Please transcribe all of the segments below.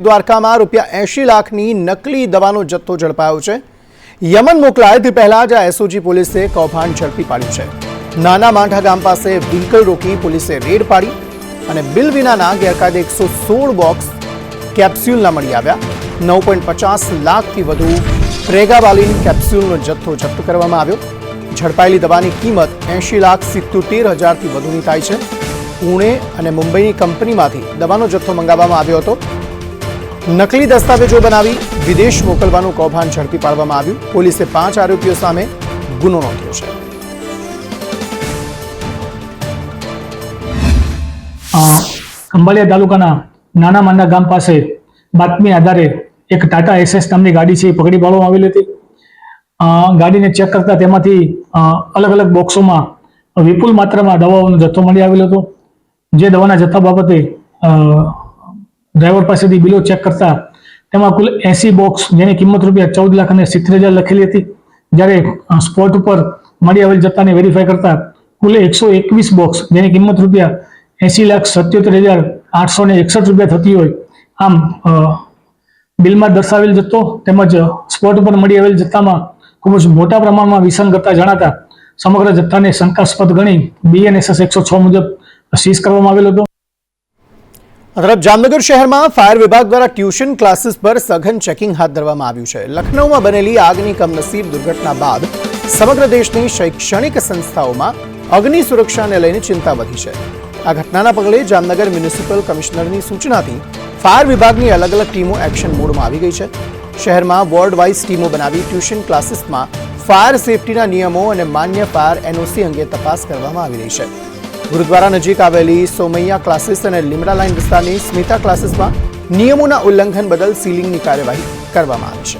દ્વારકામાં ₹80 લાખની નકલી દવાનો જથ્થો ઝડપાયો છે। યમન મોકલાય તે પહેલા જ એસઓજી પોલીસે કૌભાંડ ઝડપી પાડ્યું છે। નાના માંઠા ગામ પાસે વ્હીકલ રોકી પોલીસે રેડ પાડી અને બિલ વિનાના ગેરકાયદે 116 બોક્સ કેપ્સ્યુલના મળી આવ્યા। 9.50 લાખથી વધુ પ્રેગાબાલિન કેપ્સ્યુલનો જથ્થો જપ્ત કરવામાં આવ્યો। ઝડપાયેલી દવાની કિંમત 80,77,000થી વધુની થાય છે। પુણે અને મુંબઈની કંપનીમાંથી દવાનો જથ્થો મંગાવવામાં આવ્યો હતો। નકલી દસ્તાવેજો બનાવી વિદેશ મોકલવાનું કૌભાંડ ઝડપી પાડવામાં આવ્યું। પોલીસે 5 આરોપીઓ સામે ગુનો નોંધ્યો છે। અંબાલિયા તાલુકાના નાના માંડા ગામ પાસે બાતમી આધારે એક ટાટા એસએસ નામની ગાડી છે એ પકડી પાડવામાં આવેલી હતી। ગાડીને ચેક કરતા તેમાંથી અલગ અલગ બોક્સોમાં વિપુલ માત્રામાં દવાઓનો જથ્થો મળી આવેલો હતો। જે દવાના જથ્થા બાબતે ડ્રાઈવર પાસેથી બિલો ચેક કરતા તેમાં કુલ 80 બોક્સ જેની કિંમત ₹14,70,000 લખેલી હતી। જ્યારે સ્પોટ ઉપર મળી આવેલ જથ્થાને વેરીફાઈ કરતા કુલ 121 બોક્સ જેની કિંમત ₹80,77,861 થતી હોય। આમ બિલમાં દર્શાવેલ જથ્થો તેમજ સ્પોટ ઉપર મળી આવેલ જથ્થામાં ખૂબ જ મોટા પ્રમાણમાં વિસંગતતા જણાતા સમગ્ર જથ્થાને શંકાસ્પદ ગણી BNSS 106 મુજબ સીઝ કરવામાં આવેલ હતો। તરફ જામનગર શહેરમાં ફાયર વિભાગ દ્વારા ટ્યુશન ક્લાસીસ પર સઘન ચેકિંગ હાથ ધરવામાં આવ્યું છે। લખનૌમાં બનેલી આગની કમનસીબ દુર્ઘટના બાદ સમગ્ર દેશની શૈક્ષણિક સંસ્થાઓમાં અગ્નિ સુરક્ષાને લઈને ચિંતા વધી છે। આ ઘટનાના પગલે જામનગર મ્યુનિસિપલ કમિશનરની સૂચનાથી ફાયર વિભાગની અલગ અલગ ટીમો એક્શન મોડમાં આવી ગઈ છે। શહેરમાં વોર્ડ વાઇઝ ટીમો બનાવી ટ્યુશન ક્લાસીસમાં ફાયર સેફટીના નિયમો અને માન્ય ફાયર NOC અંગે તપાસ કરવામાં આવી રહી છે। ગુરુદ્વારા નજીક આવેલી સોમૈયા ક્લાસીસ અને લીમડા લાઇન વિસ્તારની સ્મિતા ક્લાસીસમાં નિયમોના ઉલ્લંઘન બદલ સીલિંગની કાર્યવાહી કરવામાં આવી છે।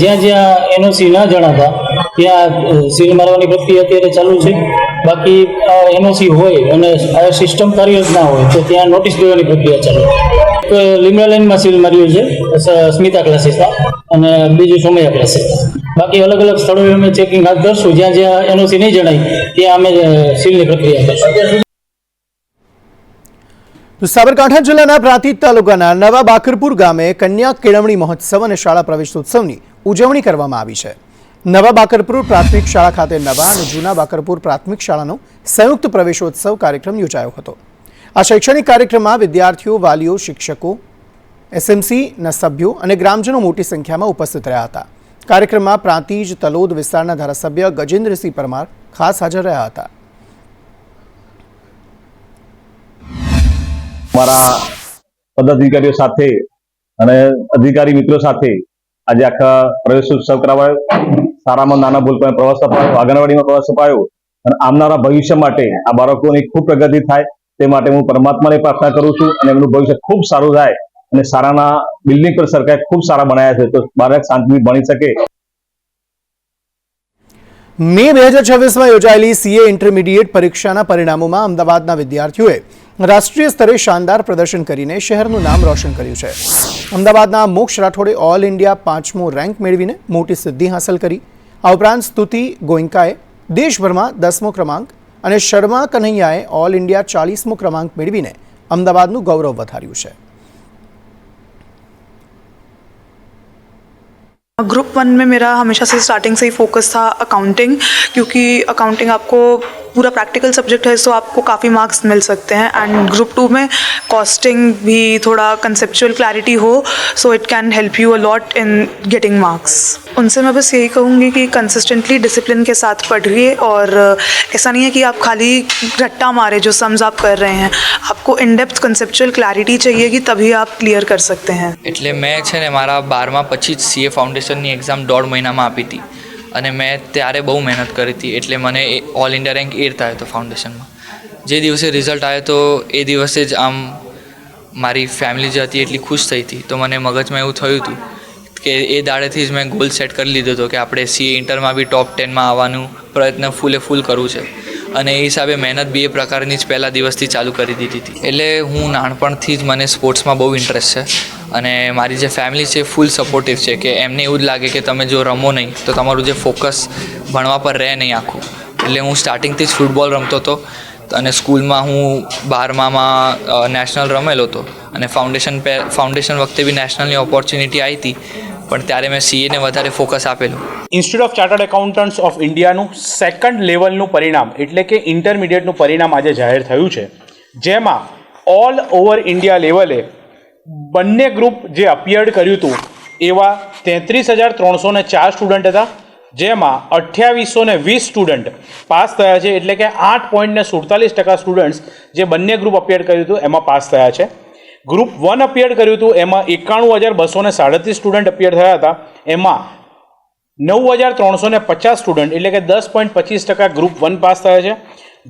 જ્યાં જ્યાં NOC ન જણાતા ત્યાં સીલ મારવાની પ્રક્રિયા અત્યારે ચાલુ છે। બાકી NOC હોય અને આ સિસ્ટમ કાર્ય જ ના હોય તો ત્યાં નોટિસ દેવાની પ્રક્રિયા ચાલુ તો લીમડા લાઇનમાં સીલ માર્યું છે સ્મિતા ક્લાસીસમાં અને બીજું સોમૈયા ક્લાસીસમાં। બાકી અલગ અલગ સ્થળોએ અમે ચેકિંગ હાથ ધરશું। જ્યાં જ્યાં NOC નહીં જણાય ત્યાં અમે સીલની પ્રક્રિયા કરશું। સાબરકાંઠા જિલ્લાના પ્રાંતિજ તાલુકાના નવા બાકરપુર ગામે કન્યા કેળવણી મહોત્સવ અને શાળા પ્રવેશોત્સવની ઉજવણી કરવામાં આવી છે। નવા બાકરપુર પ્રાથમિક શાળા ખાતે નવા અને જૂના બાકરપુર પ્રાથમિક શાળાનો સંયુક્ત પ્રવેશોત્સવ કાર્યક્રમ યોજાયો હતો। આ શૈક્ષણિક કાર્યક્રમમાં વિદ્યાર્થીઓ, વાલીઓ, શિક્ષકો, SMCના સભ્યો અને ગ્રામજનો મોટી સંખ્યામાં ઉપસ્થિત રહ્યા હતા। કાર્યક્રમમાં પ્રાંતિજ તલોદ વિસ્તારના ધારાસભ્ય ગજેન્દ્રસિંહ પરમાર ખાસ હાજર રહ્યા હતા। અમારા પદાધિકારીઓ સાથે અને અધિકારી મિત્રો સાથે આજે આખા પ્રવેશોત્સવ કરાવાયો। શાળામાં નાના ભૂલકાઓને પ્રવાસ અપાયો, આંગણવાડીમાં પ્રવાસ અપાયો અને આવનારા ભવિષ્ય માટે આ બાળકોની ખૂબ પ્રગતિ થાય તે માટે હું પરમાત્માને પ્રાર્થના કરું છું અને એમનું ભવિષ્ય ખૂબ સારું થાય અને શાળાના બિલ્ડિંગ પર સરકારે ખૂબ સારા બનાવ્યા છે તો બાળક શાંતિથી ભણી શકે। મે 2026માં યોજાયેલી CA ઇન્ટરમીડિયેટ પરીક્ષાના પરિણામોમાં અમદાવાદના વિદ્યાર્થીઓએ રાષ્ટ્રીય સ્તરે શાનદાર પ્રદર્શન કરીને શહેરનું નામ રોશન કર્યું છે। અમદાવાદના મોક્ષ રાઠોડે ઓલ ઇન્ડિયા 5મો રેન્ક મેળવીને મોટી સિદ્ધિ હાંસલ કરી। આ ઉપરાંત સ્તુતિ ગોયંકાએ દેશભરમાં 10મો ક્રમાંક અને શર્મા કન્હૈયાએ ઓલ ઇન્ડિયા 40મો ક્રમાંક મેળવીને અમદાવાદનું ગૌરવ વધાર્યું છે। ग्रुप 1 में मेरा हमेशा से स्टार्टिंग से ही फोकस था अकाउंटिंग, क्योंकि अकाउंटिंग आपको पूरा प्रैक्टिकल सब्जेक्ट है तो आपको काफ़ी मार्क्स मिल सकते हैं। एंड ग्रुप 2 में कॉस्टिंग भी थोड़ा कंसेप्चुअल क्लैरिटी हो so it can help you a lot in getting marks. उनसे मैं बस यही कहूँगी कि कंसिस्टेंटली डिसिप्लिन के साथ पढ़िए और ऐसा नहीं है कि आप खाली रट्टा मारे जो सम्स आप कर रहे हैं। आपको इन डेप्थ कंसेप्चुअल क्लैरिटी चाहिए कि तभी आप क्लियर कर सकते हैं। એટલે મેં છે ને મારા 12મા પછી જ CA ફાઉન્ડેશનની એક્ઝામ 1.5 મહિનામાં આપી હતી અને મેં ત્યારે બહુ મહેનત કરી હતી એટલે મને ઓલ ઇન્ડિયા રેન્ક 8th આવ્યો હતો ફાઉન્ડેશનમાં। જે દિવસે રિઝલ્ટ આવ્યો તો એ દિવસે જ આમ મારી ફેમિલી જે હતી એટલી ખુશ થઈ હતી તો મને મગજમાં એવું થયું હતું કે એ દાડેથી જ મેં ગોલ સેટ કરી લીધો હતો કે આપણે CA ઇન્ટરમાં બી ટોપ 10માં આવવાનું પ્રયત્ન ફૂલ કરવું છે અને એ હિસાબે મહેનત બી એ પ્રકારની જ પહેલા દિવસથી ચાલુ કરી દીધી હતી। એટલે હું નાનપણથી જ મને સ્પોર્ટ્સમાં બહુ ઇન્ટરેસ્ટ છે અને મારી જે ફેમિલી છે ફૂલ સપોર્ટિવ છે કે એમને એવું જ લાગે કે તમે જો રમો નહીં તો તમારું જે ફોકસ ભણવા પર રહે નહીં આખું। એટલે હું સ્ટાર્ટિંગથી જ ફૂટબોલ રમતો હતો અને સ્કૂલમાં હું 12મામાં નેશનલ રમેલો હતો અને ફાઉન્ડેશન વખતે બી નેશનલની ઓપોર્ચ્યુનિટી આવી હતી, પણ ત્યારે મેં સીએને વધારે ફોકસ આપેલું. Institute of chartered accountants of ઇન્ડિયાનું સેકન્ડ લેવલનું પરિણામ એટલે કે ઇન્ટરમીડિયેટનું પરિણામ આજે જાહેર થયું છે, જેમાં ઓલ ઓવર ઇન્ડિયા લેવલે બંને ગ્રુપ જે અપિયર્ડ કર્યું હતું એવા 33,304 સ્ટુડન્ટ હતા, જેમાં 2820 સ્ટુડન્ટ પાસ થયા છે. એટલે કે 8.47% સ્ટુડન્ટ્સ જે બંને ગ્રુપ અપિયર્ડ કર્યું હતું એમાં પાસ થયા છે. ગ્રુપ 1 અપિયર્ડ કર્યું હતું એમાં 91,237 સ્ટુડન્ટ અપિયર થયા હતા, એમાં 9,350 સ્ટુડન્ટ એટલે કે 10.25% ગ્રુપ 1 પાસ થયા છે.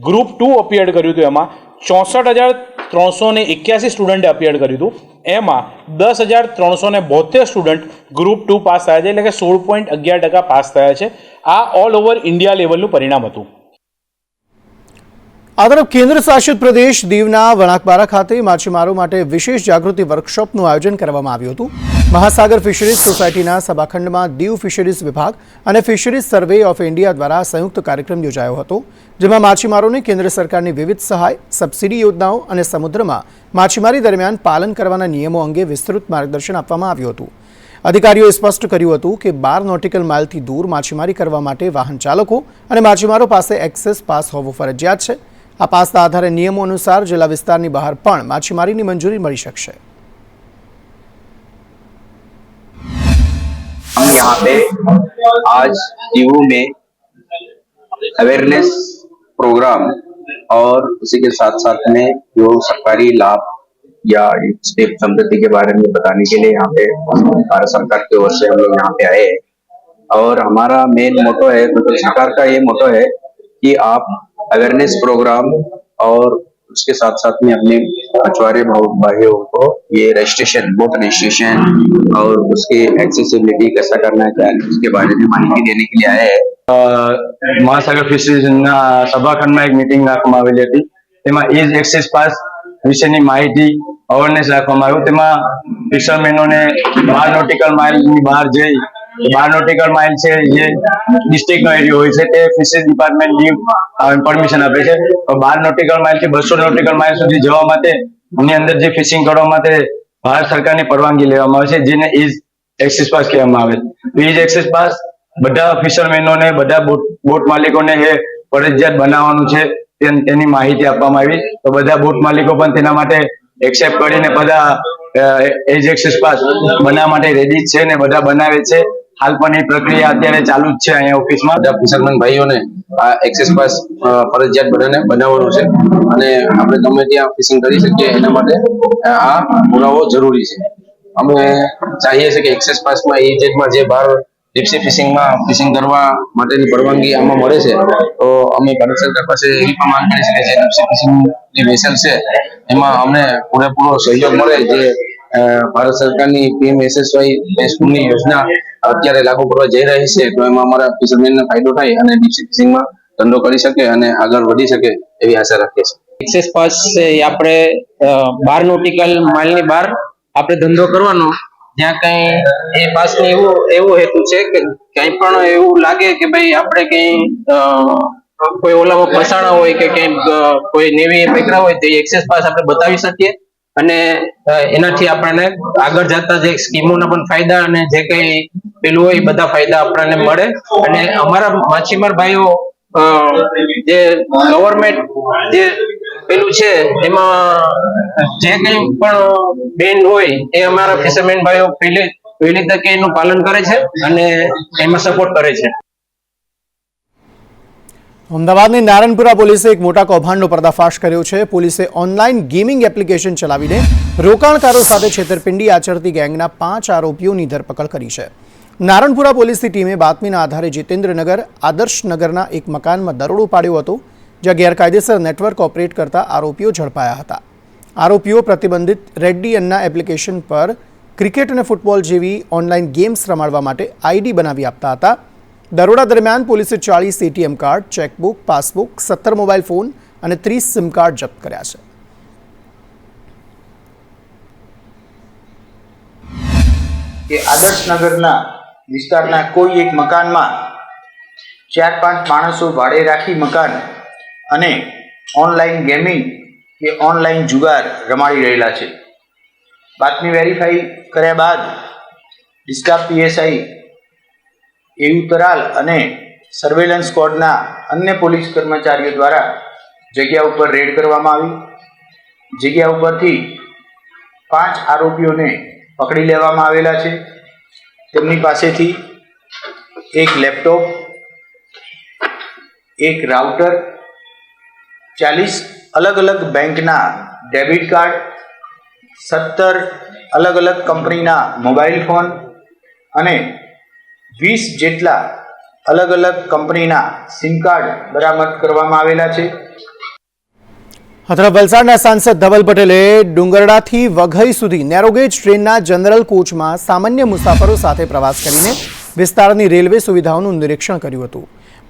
ગ્રુપ 2 અપિયર્ડ કર્યું હતું એમાં 64,381 સ્ટુડન્ટે અપિયર્ડ કર્યું હતું, એમાં 10,372 સ્ટુડન્ટ ગ્રુપ 2 પાસ થયા છે, એટલે કે 16.11% પાસ થયા છે. આ ઓલ ઓવર ઇન્ડિયા લેવલનું પરિણામ હતું. આ તરફ કેન્દ્ર શાસિત પ્રદેશ દીવના વણાકબારા ખાતે માછીમારો માટે વિશેષ જાગૃતિ વર્કશોપનું આયોજન કરવામાં આવ્યું હતું. મહાસાગર ફિશરીઝ સોસાયટીના સભાખંડમાં દીવ ફિશરીઝ વિભાગ અને ફિશરીઝ સર્વે ઓફ ઇન્ડિયા દ્વારા સંયુક્ત કાર્યક્રમ યોજાયો હતો, જેમાં માછીમારોને કેન્દ્ર સરકારની વિવિધ સહાય, સબસિડી યોજનાઓ અને સમુદ્રમાં માછીમારી દરમિયાન પાલન કરવાના નિયમો અંગે વિસ્તૃત માર્ગદર્શન આપવામાં આવ્યું હતું. અધિકારીઓએ સ્પષ્ટ કર્યું હતું કે 12 નોટિકલ માઇલથી દૂર માછીમારી કરવા માટે વાહન ચાલકો અને માછીમારો પાસે એક્સેસ પાસ હોવો ફરજિયાત છે. આ પાસના આધારે નિયમો અનુસાર જિલ્લા વિસ્તારની બહાર પણ માછીમારીની મંજૂરી મળી શકશે. हम यहाँ पे आज दीव में अवेयरनेस प्रोग्राम और उसी के साथ साथ में जो सरकारी लाभ या स्टेट समृद्धि के बारे में बताने के लिए यहाँ पे भारत सरकार की ओर से हम लोग यहाँ पे आए हैं. और हमारा मेन मोटो है, मतलब सरकार का ये मोटो है कि आप अवेयरनेस प्रोग्राम और उसके साथ साथ में अपने मछुआरे भाइयों को ये रजिस्ट्रेशन, बोट रजिस्ट्रेशन और उसकी एक्सेसिबिलिटी कैसा करना है, क्या उसके बारे में माहिती देने के लिए आए हैं. મહાસાગર ફિશરીઝના સભાખંડમાં એક મીટિંગ રાખવામાં આવેલી હતી. તેમાં ઇઝ એક્સેસ પાસ વિશેની માહિતી અવેરનેસ રાખવામાં આવ્યું. તેમાં ફિશરમેનોને 12 નોટિકલ માઇલની બહાર જઈ 12 નોટિકલ માઇલ છે જે ડિસ્ટ્રિક્ટનો એરિયો હોય છે તે ફિશરીઝ ડિપાર્ટમેન્ટ દીવ પરમિશન આપે છે. 12 નોટિકલ માઇલ થી 200 નોટિકલ માઇલ સુધી જવા માટે એની અંદર જે ફિશિંગ કરવા માટે ભારત સરકારની પરવાનગી લેવામાં આવે છે, જેને ઇઝ એક્સેસ પાસ કહેવામાં આવે છે. ઇઝ એક્સેસ પાસ બધા ફિશરમેનોને, બધા બોટ માલિકોને એ ફરજિયાત બનાવવાનું છે, તેની માહિતી આપવામાં આવી. તો બધા બોટ માલિકો પણ તેના માટે એક્સેપ્ટ કરીને બધા એજ એક્સેસ પાસ બનાવવા માટે રેડી છે ને બધા બનાવે છે. હાલ પણ એ પ્રક્રિયા અત્યારે ચાલુ જ છે અહીંયા ઓફિસમાં. બધા ફિશરમેન ભાઈઓને આ એક્સેસ પાસ ફરજિયાત બધાને બનાવવાનું છે અને આપણે ગમે ત્યાં ફિશિંગ કરી શકીએ એના માટે આ પુરાવો જરૂરી છે. અમે ચાહીએ છીએ કે એક્સેસ પાસમાં એ જેટમાં જે બહાર ડીપસી ફિશિંગમાં ફિશિંગ કરવા માટેની પરવાનગી આમાં મળે છે, તો અમે ભારત સરકાર પાસે એવી પણ માંગ કરી છે કે જે ડીપસી ફિશિંગની વેસલ છે એમાં અમને પૂરેપૂરો સહયોગ મળે. જે ભારત સરકારની PMSSY સ્કૂલની યોજના અત્યારે લાગુ કરવા જઈ રહી છે, તો એમાં અમારા ફિશરમેનને ફાયદો થાય અને ડીપસી ફિશિંગમાં ધંધો કરી શકે અને આગળ વધી શકે એવી આશા રાખીએ છીએ. એક્સેસ પાસ છે એ આપણે 12 નોટિકલ માઇલની બહાર આપણે ધંધો કરવાનો. જ્યાં કઈ એ પાસની એવો હેતુ છે કે કઈ પણ એવું લાગે કે ભાઈ આપણે કઈ કોઈ ઓલામાં ફસાણા હોય કે કઈ કોઈ નેવી પકડા હોય તો એ એક્સેસ પાસ આપણે બતાવી શકીએ અને એનાથી આપણને આગળ જતા જે સ્કીમોના પણ ફાયદા અને જે કઈ પેલું હોય એ બધા ફાયદા આપણને મળે. અને અમારા માછીમાર ભાઈઓ જે ગવર્મેન્ટ જે પેલું છે એમાં જે કઈ પણ બેન હોય એ અમારા ફિશરમેન ભાઈઓ પહેલી તકે એનું પાલન કરે છે અને એમાં સપોર્ટ કરે છે. અમદાવાદની નારણપુરા પોલીસે એક મોટા કૌભાંડનો પર્દાફાશ કર્યો છે. પોલીસે ઓનલાઈન ગેમિંગ એપ્લિકેશન ચલાવીને રોકાણકારો સાથે છેતરપિંડી આચરતી ગેંગના 5 આરોપીઓની ધરપકડ કરી છે. નારણપુરા પોલીસની ટીમે બાતમીના આધારે જીતેન્દ્રનગર આદર્શનગરના એક મકાનમાં દરોડો પાડ્યો હતો, જ્યાં ગેરકાયદેસર નેટવર્ક ઓપરેટ કરતા આરોપીઓ ઝડપાયા હતા. આરોપીઓ પ્રતિબંધિત રેડ્ડી અન્ના એપ્લિકેશન પર ક્રિકેટ અને ફૂટબોલ જેવી ઓનલાઈન ગેમ્સ રમાડવા માટે આઈડી બનાવી આપતા હતા. દરોડા દરમિયાન પોલીસે 40 ATM card, chequebook, passbook, 17 mobile phone અને 30 સિમ કાર્ડ જપ્ત કર્યા છે. કે આદર્શનગરના વિસ્તારના કોઈ એક મકાનમાં 4-5 માણસો ભાડે રાખી મકાન અને ઓનલાઈન ગેમિંગ કે ઓનલાઈન જુગાર રમાડી રહેલા છે. બાતમી વેરીફાઈ કર્યા બાદ ડિસ્ટાફ પીએસઆઈ એયુ તરાલ અને સર્વેલન્સ સ્ક્વોડના અન્ય પોલીસ કર્મચારીઓ દ્વારા જગ્યા ઉપર રેડ કરવામાં આવી. જગ્યા ઉપરથી 5 આરોપીઓને પકડી લેવામાં આવેલા છે. તેમની પાસેથી એક લેપટોપ, એક રાઉટર, 40 અલગ અલગ બેંકના ડેબિટ કાર્ડ, 17 અલગ અલગ કંપનીના મોબાઈલ ફોન અને 20 જેટલા અલગ અલગ કંપનીના સિમ કાર્ડ બરામદ કરવામાં આવેલા છે. આ તરફ વલસાડના સાંસદ ધવલ પટેલે ડુંગરડાથી વઘઈ સુધી નેરોગેજ ટ્રેનના જનરલ કોચમાં સામાન્ય મુસાફરો સાથે પ્રવાસ કરીને વિસ્તારની રેલવે સુવિધાઓનું નિરીક્ષણ કર્યું હતું.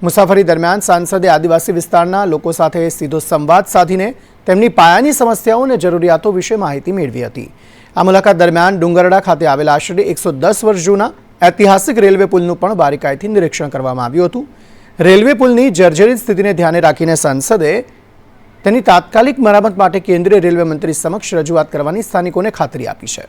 મુસાફરી દરમિયાન સાંસદે આદિવાસી વિસ્તારના લોકો સાથે સીધો સંવાદ સાધીને તેમની પાયાની સમસ્યાઓ અને જરૂરિયાતો વિશે માહિતી મેળવી હતી. આ મુલાકાત દરમિયાન ડુંગરડા ખાતે આવેલા આશરે 110 વર્ષ જૂના ઐતિહાસિક રેલવે પુલનું પણ બારીકાઈથી નિરીક્ષણ કરવામાં આવ્યું હતું. રેલવે પુલની જર્જરિત સ્થિતિને ધ્યાને રાખીને સાંસદે તેની તાત્કાલિક મરામત માટે કેન્દ્રીય રેલવે મંત્રી સમક્ષ રજૂઆત કરવાની સ્થાનિકોને ખાતરી આપી છે.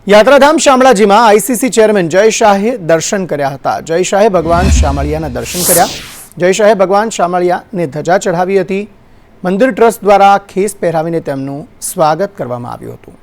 યાત્રાધામ શામળાજીમાં આઈસીસી ચેરમેન જય શાહે દર્શન કર્યા હતા. જય શાહે ભગવાન શામળિયાના દર્શન કર્યા. જય શાહે ભગવાન શામળિયાને ધજા ચઢાવી હતી. મંદિર ટ્રસ્ટ દ્વારા ખેસ પહેરાવીને તેમનું સ્વાગત કરવામાં આવ્યું હતું.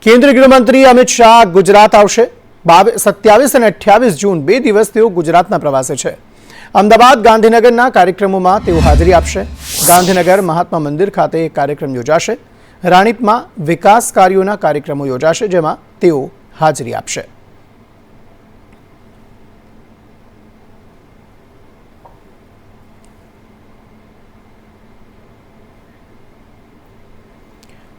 કેન્દ્રીય ગૃહમંત્રી અમિત શાહ ગુજરાત આવશે. 27 અને 28 જૂન 2 દિવસ તેઓ ગુજરાતના પ્રવાસે છે. અમદાવાદ, ગાંધીનગરના કાર્યક્રમોમાં તેઓ હાજરી આપશે. ગાંધીનગર મહાત્મા મંદિર ખાતે એક કાર્યક્રમ યોજાશે. રાણીપમાં વિકાસ કાર્યોના કાર્યક્રમો યોજાશે, જેમાં તેઓ હાજરી આપશે.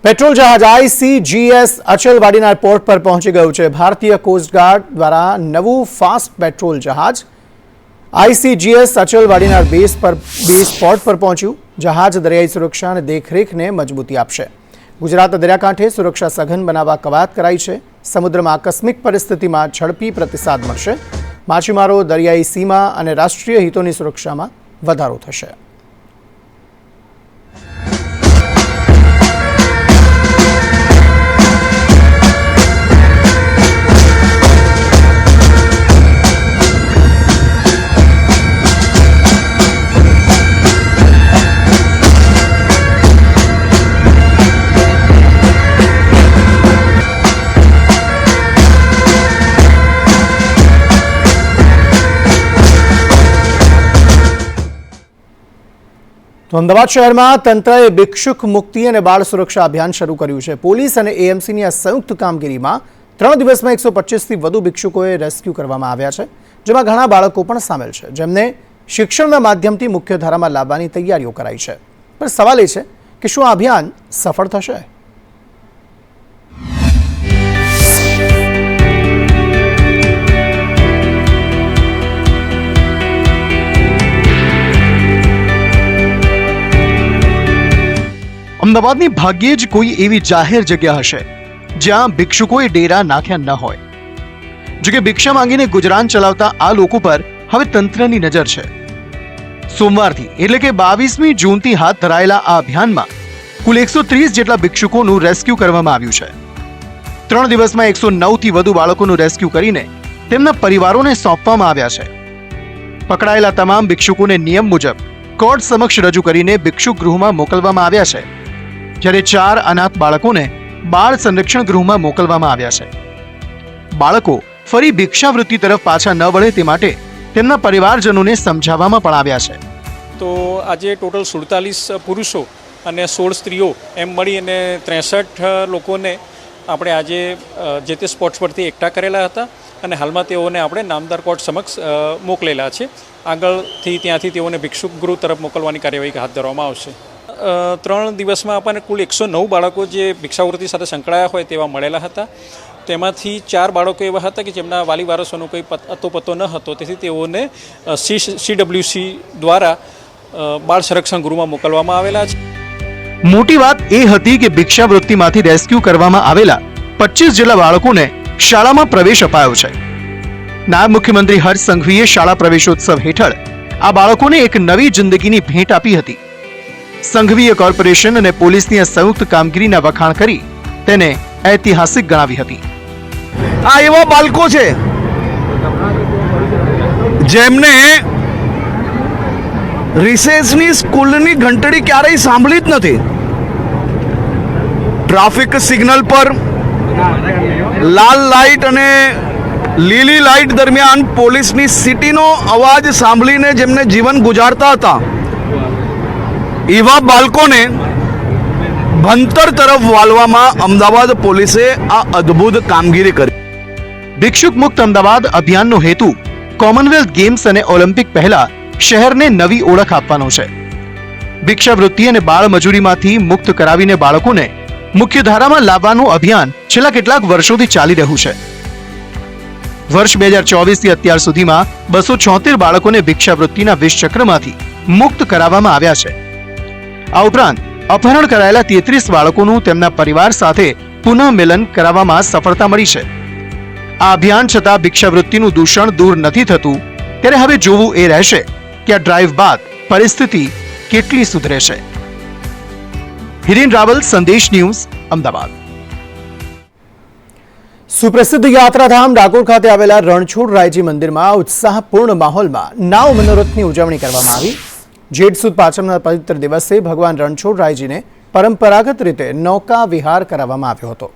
પેટ્રોલ જહાજ ICGS અચલવાડીના પોર્ટ પર પહોંચી ગયું છે. ભારતીય કોસ્ટગાર્ડ દ્વારા નવું ફાસ્ટ પેટ્રોલ જહાજ ICGS અચલવાડીના બેઝ પોર્ટ પર પહોંચ્યું. જહાજ દરિયાઈ સુરક્ષા અને દેખરેખને મજબૂતી આપશે. ગુજરાત દરિયાકાંઠે સુરક્ષા સઘન બનાવવા કવાયત કરાઈ છે. સમુદ્રમાં આકસ્મિક પરિસ્થિતિમાં ઝડપી પ્રતિસાદ મળશે. માછીમારો, દરિયાઈ સીમા અને રાષ્ટ્રીય હિતોની સુરક્ષામાં વધારો થશે. તો અમદાવાદ શહેરમાં તંત્રએ ભિક્ષુક મુક્તિ અને બાળ સુરક્ષા અભિયાન શરૂ કર્યું છે. પોલીસ અને AMCની આ સંયુક્ત કામગીરીમાં 3 દિવસમાં 125થી વધુ ભિક્ષુકોએ રેસ્ક્યુ કરવામાં આવ્યા છે, જેમાં ઘણા બાળકો પણ સામેલ છે, જેમને શિક્ષણના માધ્યમથી મુખ્યધારામાં લાવવાની તૈયારીઓ કરાઈ છે. પણ સવાલ એ છે કે શું આ અભિયાન સફળ થશે? અમદાવાદની ભાગ્યે જ કોઈ એવી જાહેર જગ્યા હશે જ્યાં ભિક્ષુકોએ ડેરા નાખ્યા ન હોય. જોકે ભિક્ષા માંગીને ગુજરાન ચલાવતા આ લોકો પર હવે તંત્રની નજર છે. સોમવારથી એટલે કે 22મી જૂનથી હાથ ધરાયેલા આ અભિયાનમાં કુલ 130 જેટલા ભિક્ષુકોનું રેસ્ક્યુ કરવામાં આવ્યું છે. 3 દિવસમાં 109થી વધુ બાળકોનું રેસ્ક્યુ કરીને તેમના પરિવારોને સોંપવામાં આવ્યા છે. પકડાયેલા તમામ ભિક્ષુકોને નિયમ મુજબ કોર્ટ સમક્ષ રજૂ કરીને ભિક્ષુક ગૃહમાં મોકલવામાં આવ્યા છે, જ્યારે 4 અનાથ બાળકોને બાળ સંરક્ષણ ગૃહમાં મોકલવામાં આવ્યા છે. બાળકો ફરી ભિક્ષાવૃત્તિ તરફ પાછા ન વળે તે માટે તેમના પરિવારજનોને સમજાવવામાં પણ આવ્યા છે. તો આજે ટોટલ 47 પુરુષો અને 16 સ્ત્રીઓ એમ મળી અને 63 લોકોને આપણે આજે જે તે સ્પોટ્સ પરથી એકઠા કરેલા હતા અને હાલમાં તેઓને આપણે નામદાર કોર્ટ સમક્ષ મોકલેલા છે. આગળથી ત્યાંથી તેઓને ભિક્ષુક ગૃહ તરફ મોકલવાની કાર્યવાહી હાથ ધરવામાં આવશે. ત્રણ દિવસમાં આપણને કુલ 109 બાળકો જે ભિક્ષાવૃત્તિ સાથે સંકળાયા હોય તેવા મળેલા હતા. તેમાંથી 4 બાળકો એવા હતા કે જેમના વાલી વારસોનો કોઈ અતોપતો ન હતો, તેથી તેઓને CWC દ્વારા બાળ સંરક્ષણ ગૃહમાં મોકલવામાં આવેલા છે. મોટી વાત એ હતી કે ભિક્ષાવૃત્તિમાંથી રેસ્ક્યુ કરવામાં આવેલા 25 જેટલા બાળકોને શાળામાં પ્રવેશ અપાયો છે. નાયબ મુખ્યમંત્રી હર્ષ સંઘવીએ શાળા પ્રવેશોત્સવ હેઠળ આ બાળકોને એક નવી જિંદગીની ભેટ આપી હતી. સંઘવીએ કોર્પોરેશન અને પોલીસની આ સંયુક્ત કામગીરીના વખાણ કરી તેને ઐતિહાસિક ગણાવી હતી. આ એવા બાળકો છે જેમને રિસેસની સ્કૂલની ઘંટડી ક્યારેય સાંભળી જ નથી. ટ્રાફિક સિગ્નલ પર લાલ લાઇટ અને લીલી લાઇટ દરમિયાન પોલીસની સીટીનો અવાજ સાંભળીને જેમને જીવન ગુજારતા હતા, એવા બાળકોને ભણતર તરફ વાળવામાં અમદાવાદ પોલીસે આ અદ્ભુત કામગીરી કરી. ભિક્ષુક મુક્ત અમદાવાદ અભિયાનનો હેતુ કોમનવેલ્થ ગેમ્સ અને ઓલિમ્પિક પહેલા શહેરને નવી ઓળખ આપવાનો છે. ભિક્ષાવૃત્તિ અને બાળ મજૂરીમાંથી મુક્ત કરાવીને બાળકોને મુખ્યધારામાં લાવવાનું અભિયાન છેલ્લા કેટલાક વર્ષોથી ચાલી રહ્યું છે. વર્ષ 2024 થી અત્યાર સુધીમાં 276 બાળકોને ભિક્ષાવૃત્તિના વિષચક્રમાંથી મુક્ત કરાવવામાં આવ્યા છે. આ ઉપરાંત અપહરણ કરાયેલા 33 બાળકોનું તેમના પરિવાર સાથે પુનઃ મિલન કરાવવામાં સફળતા મળી છે. આ અભિયાન છતાં ભિક્ષાવૃત્તિનું દૂષણ દૂર નથી થતું, ત્યારે હવે જોવું એ રહેશે કે આ ડ્રાઈવ બાદ પરિસ્થિતિ કેટલી સુધરે છે. હિરેન રાવલ, સંદેશ ન્યૂઝ, અમદાવાદ. સુપ્રસિદ્ધ યાત્રાધામ ડાકોર ખાતે આવેલા રણછોડરાયજી મંદિરમાં ઉત્સાહપૂર્ણ માહોલમાં નાવ મનોરથની ઉજવણી કરવામાં આવી. જેઠ સુદ પાંચમના પવિત્ર દિવસે ભગવાન રણછોડરાયજીને પરંપરાગત રીતે નૌકા વિહાર કરાવવામાં આવ્યો હતો.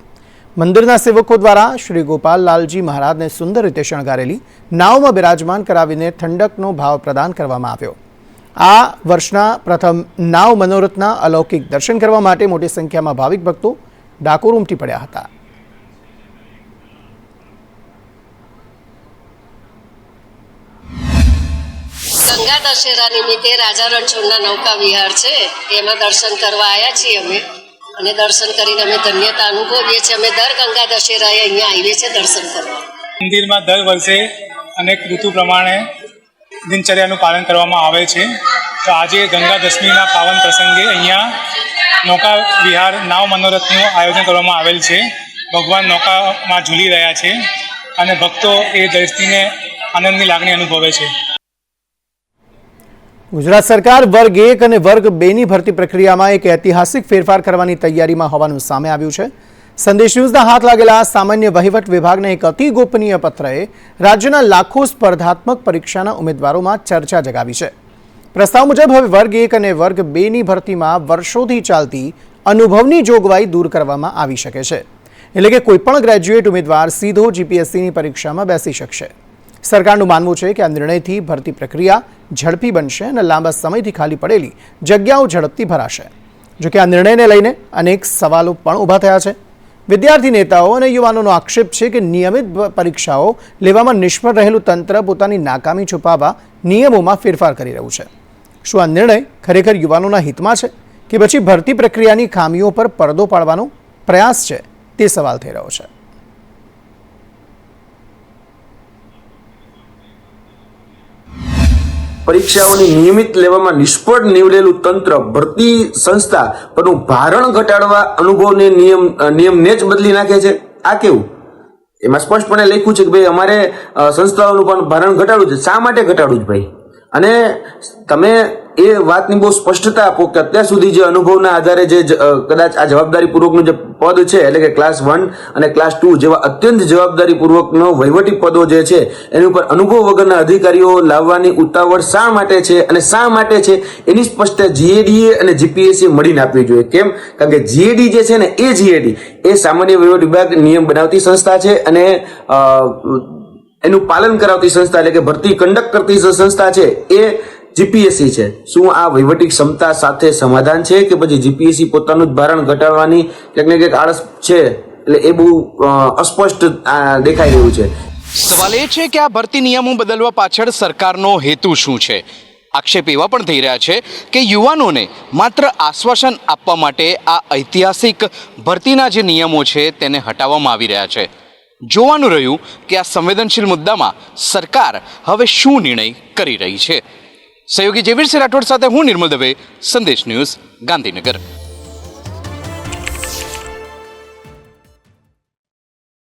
મંદિરના સેવકો દ્વારા શ્રી ગોપાલલાલજી મહારાજને સુંદર રીતે શણગારેલી નાવમાં બિરાજમાન કરાવીને ઠંડકનો ભાવ પ્રદાન કરવામાં આવ્યો. આ વર્ષના પ્રથમ નાવ મનોરથના અલૌકિક દર્શન કરવા માટે મોટી સંખ્યામાં ભાવિક ભક્તો ડાકોર ઉમટી પડ્યા હતા. ગંગા દશેરા નિમિત્તે રાજા રણછોડના નૌકા વિહાર છે, એમાં દર્શન કરવા આવ્યા છીએ અમે, અને દર્શન કરીને અમે ધન્યતા અનુભવીએ છીએ. અમે દર ગંગા દશેરાએ અહીંયા આવીએ છીએ દર્શન કરવા. મંદિરમાં દર વર્ષે અનેક ઋતુ પ્રમાણે દિનચર્યાનું પાલન કરવામાં આવે છે. તો આજે ગંગા દશમીના પાવન પ્રસંગે અહીંયા નૌકા વિહાર નાવ મનોરથનું આયોજન કરવામાં આવેલ છે. ભગવાન નૌકામાં ઝૂલી રહ્યા છે અને ભક્તો એ દ્રષ્ટિને આનંદની લાગણી અનુભવે છે. ગુજરાત સરકાર વર્ગ 1 અને વર્ગ 2ની ભરતી પ્રક્રિયામાં એક ઐતિહાસિક ફેરફાર કરવાની તૈયારીમાં હોવાનું સામે આવ્યું છે. સંદેશ ન્યૂઝના હાથ લાગેલા સામાન્ય વહીવટ વિભાગના એક અતિ ગોપનીય પત્રએ રાજ્યના લાખો સ્પર્ધાત્મક પરીક્ષાના ઉમેદવારોમાં ચર્ચા જગાવી છે. પ્રસ્તાવ મુજબ હવે વર્ગ 1 અને વર્ગ 2ની ભરતીમાં વર્ષોથી ચાલતી અનુભવની જોગવાઈ દૂર કરવામાં આવી શકે છે. એટલે કે કોઈપણ ગ્રેજ્યુએટ ઉમેદવાર સીધો જીપીએસસીની પરીક્ષામાં બેસી શકશે. સરકારનું માનવું છે કે આ નિર્ણયથી ભરતી પ્રક્રિયા ઝડપી બનશે અને લાંબા સમયથી ખાલી પડેલી જગ્યાઓ ઝડપથી ભરાશે. જોકે આ નિર્ણયને લઈને અનેક સવાલો પણ ઊભા થયા છે. વિદ્યાર્થી નેતાઓ અને યુવાનોનો આક્ષેપ છે કે નિયમિત પરીક્ષાઓ લેવામાં નિષ્ફળ રહેલું તંત્ર પોતાની નાકામી છુપાવવા નિયમોમાં ફેરફાર કરી રહ્યું છે. શું આ નિર્ણય ખરેખર યુવાનોના હિતમાં છે કે પછી ભરતી પ્રક્રિયાની ખામીઓ પર પડદો પાડવાનો પ્રયાસ છે, તે સવાલ થઈ રહ્યો છે. પરીક્ષાઓની નિયમિત લેવામાં નિષ્ફળ નીવડેલું તંત્ર ભરતી સંસ્થા પરનું ભારણ ઘટાડવા અનુભવને નિયમને જ બદલી નાખે છે. આ કેવું? એમાં સ્પષ્ટપણે લખ્યું છે કે ભાઈ અમારે સંસ્થાઓનું પણ ભારણ ઘટાડવું છે. શા માટે ઘટાડવું છે ભાઈ? અને તમે એ વાતની બહુ સ્પષ્ટતા આપો કે અત્યાર સુધી જે અનુભવના આધારે જે કદાચ આ જવાબદારીપૂર્વકનું જે પદ છે, એટલે કે ક્લાસ 1 અને ક્લાસ 2 જેવા અત્યંત જવાબદારીપૂર્વકનો વહીવટી પદો જે છે એની ઉપર અનુભવ વગરના અધિકારીઓ લાવવાની ઉતાવળ શા માટે છે અને શા માટે છે એની સ્પષ્ટતા જીએડીએ અને જીપીએસસી મળીને આપવી જોઈએ. કેમ? કારણ કે જીએડી જે છે ને એ જીએડી એ સામાન્ય વહીવટ વિભાગ નિયમ બનાવતી સંસ્થા છે અને એનું પાલન કરાવતી સંસ્થા, એટલે કે ભરતી કંડક્ટ કરતી સંસ્થા છે એ જીપીએસસી છે. શું આ વહીવટી ક્ષમતા સાથે સમાધાન છે કે પછી જીપીએસસી પોતાનું જ ભારણ ઘટાડવાની ક્યાંક ને ક્યાંક આળસ છે? એટલે એ બહુ અસ્પષ્ટ દેખાઈ રહ્યું છે. સવાલ એ છે કે આ ભરતી નિયમો બદલવા પાછળ સરકારનો હેતુ શું છે? આક્ષેપ એવા પણ થઈ રહ્યા છે કે યુવાનોને માત્ર આશ્વાસન આપવા માટે આ ઐતિહાસિક ભરતીના જે નિયમો છે તેને હટાવવામાં આવી રહ્યા છે. જોવાનું રહ્યું કે આ સંવેદનશીલ મુદ્દામાં સરકાર હવે શું નિર્ણય કરી રહી છે. સહયોગી જેવીરસિંહ રાઠોડ સાથે હું નિર્મલ દવે, સંદેશ ન્યૂઝ, ગાંધીનગર.